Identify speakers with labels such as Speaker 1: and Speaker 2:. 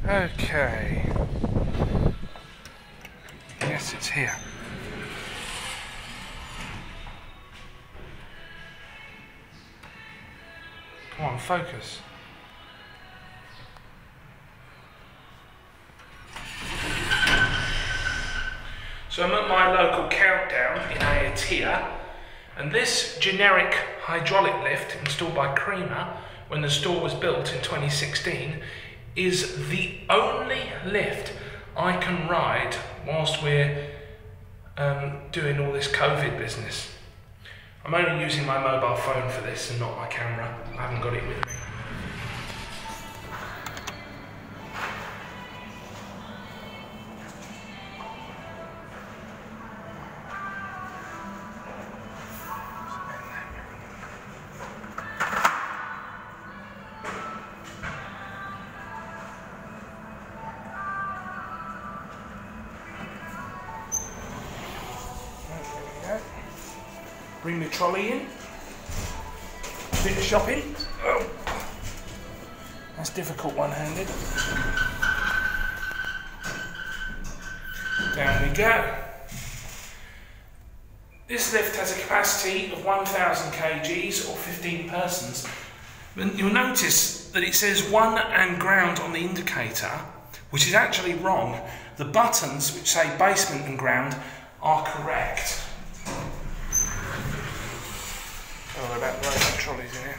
Speaker 1: Okay. Yes, it's here. Come on, focus. So I'm at my local countdown in Ayatia, and this generic hydraulic lift installed by Creamer when the store was built in 2016 is the only lift I can ride whilst we're doing all this COVID business. I'm only using my mobile phone for this and not my camera. I haven't got it with me. Bring the trolley in, bit of shopping. Oh. That's difficult one-handed. Down we go. This lift has a capacity of 1,000 kgs or 15 persons. But you'll notice that it says 1 and ground on the indicator, which is actually wrong. The buttons which say basement and ground are correct. Oh, they're about to load some trolleys in here.